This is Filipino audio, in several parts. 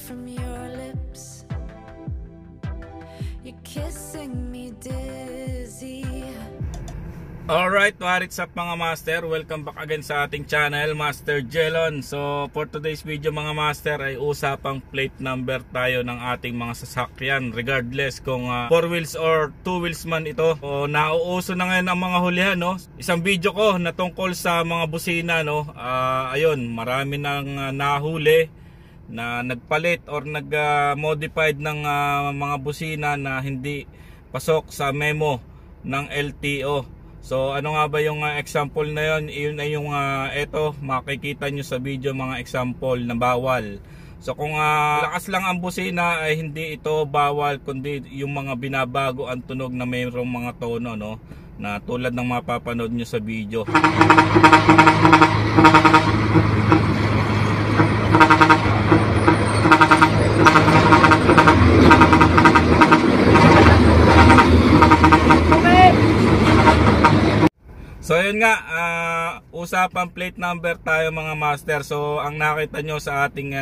from your lips. You're kissing me dizzy. Alright, what's up mga master? Welcome back again sa ating channel, Master Jelon. So for today's video mga master ay usapang plate number tayo ng ating mga sasakyan, regardless kung 4 wheels or 2 wheels man ito. So nauuso na ngayon ang mga hulihan, no? Isang video ko na tungkol sa mga busina, no? Ayun, marami nang nahuli na nagpalit or nag-modified ng mga busina na hindi pasok sa memo ng LTO. So ano nga ba yung example na yun? Yun ay yung eto, makikita nyo sa video mga example na bawal. So kung lakas lang ang busina ay hindi ito bawal, kundi yung mga binabago ang tunog na mayroong mga tono, no? Na tulad ng mapapanood nyo sa video. So yun nga, usapang plate number tayo mga master. So ang nakita nyo sa ating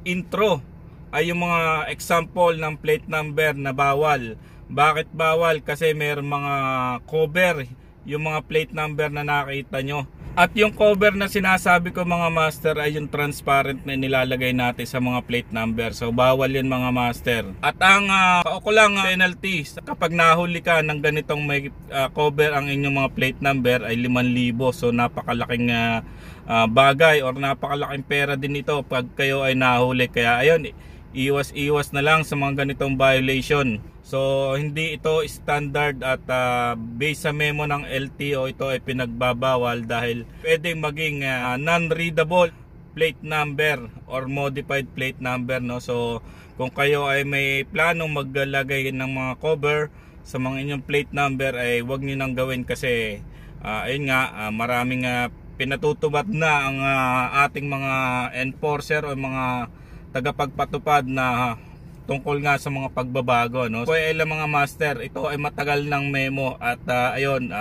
intro ay yung mga example ng plate number na bawal. Bakit bawal? Kasi may mga cover yung mga plate number na nakita nyo. At yung cover na sinasabi ko mga master ay yung transparent na nilalagay natin sa mga plate number. So bawal yun mga master. At ang kaukulang penalty kapag nahuli ka ng ganitong may cover ang inyong mga plate number ay 5,000. So napakalaking bagay or napakalaking pera din ito pag kayo ay nahuli. Kaya ayun, iwas na lang sa mga ganitong violation. So hindi ito standard at based sa memo ng LTO ito ay pinagbabawal dahil pwedeng maging non-readable plate number or modified plate number, no? So kung kayo ay may planong maglagay ng mga cover sa mga inyong plate number ay huwag niyo nang gawin kasi ayun nga, maraming pinatutupad na ang ating mga enforcer o mga tagapagpatupad na tungkol nga sa mga pagbabago, no? So ilang mga master, ito ay matagal ng memo at ayun,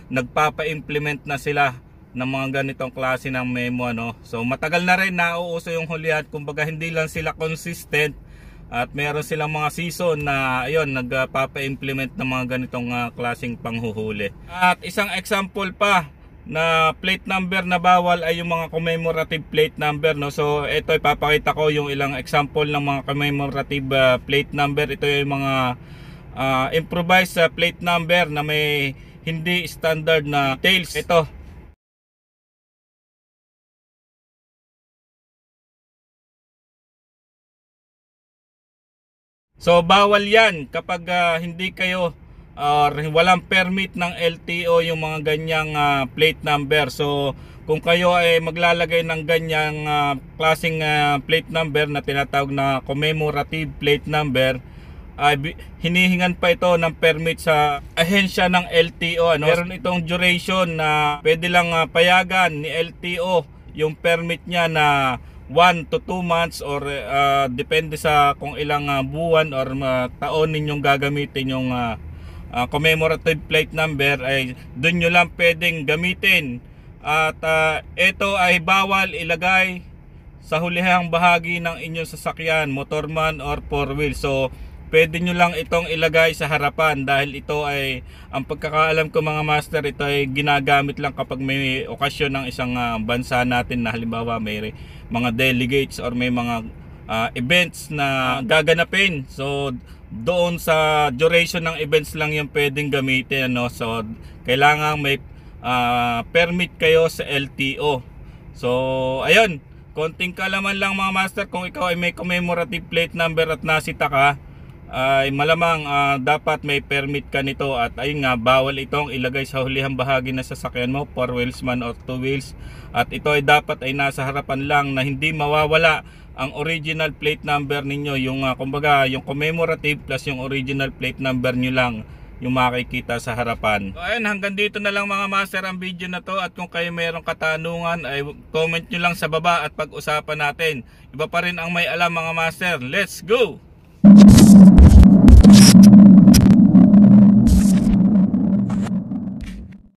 nagpapa-implement na sila ng mga ganitong klase ng memo, no? So matagal na rin nauuso yung hulihan, kumbaga hindi lang sila consistent at meron silang mga season na ayun, nagpapa-implement ng mga ganitong klaseng panghuhuli. At isang example pa na plate number na bawal ay yung mga commemorative plate number, no? So ito ipapakita ko yung ilang example ng mga commemorative plate number. Ito yung mga improvised plate number na may hindi standard na details. Ito. So bawal yan kapag hindi kayo or walang permit ng LTO yung mga ganyang plate number. So kung kayo ay maglalagay ng ganyang klaseng plate number na tinatawag na commemorative plate number, ay hinihingan pa ito ng permit sa ahensya ng LTO, ano? Meron itong duration na pwede lang payagan ni LTO yung permit niya na 1 to 2 months or depende sa kung ilang buwan or taon ninyong gagamitin yung commemorative plate number, ay doon nyo lang pwedeng gamitin. At ito ay bawal ilagay sa hulihang bahagi ng inyong sasakyan, motorman or 4 wheel. So pwede nyo lang itong ilagay sa harapan dahil ito ay, ang pagkakaalam ko mga master, ito ay ginagamit lang kapag may okasyon ng isang bansa natin na halimbawa may mga delegates or may mga events na gaganapin. So doon sa duration ng events lang yung pwedeng gamitin, no? So kailangan may permit kayo sa LTO. So ayun, konting kalaman lang mga master, kung ikaw ay may commemorative plate number at nasita ka, ay malamang dapat may permit ka nito. At ayun nga, bawal itong ilagay sa hulihang bahagi ng sasakyan mo, 4 wheels man or 2 wheels. At ito ay dapat ay nasa harapan lang na hindi mawawala ang original plate number ninyo. Yung kumbaga yung commemorative plus yung original plate number nyo lang yung makikita sa harapan. So ayun, hanggang dito na lang mga master ang video na to. At kung kayo mayroong katanungan ay comment nyo lang sa baba at pag-usapan natin. Iba pa rin ang may alam mga master. Let's go!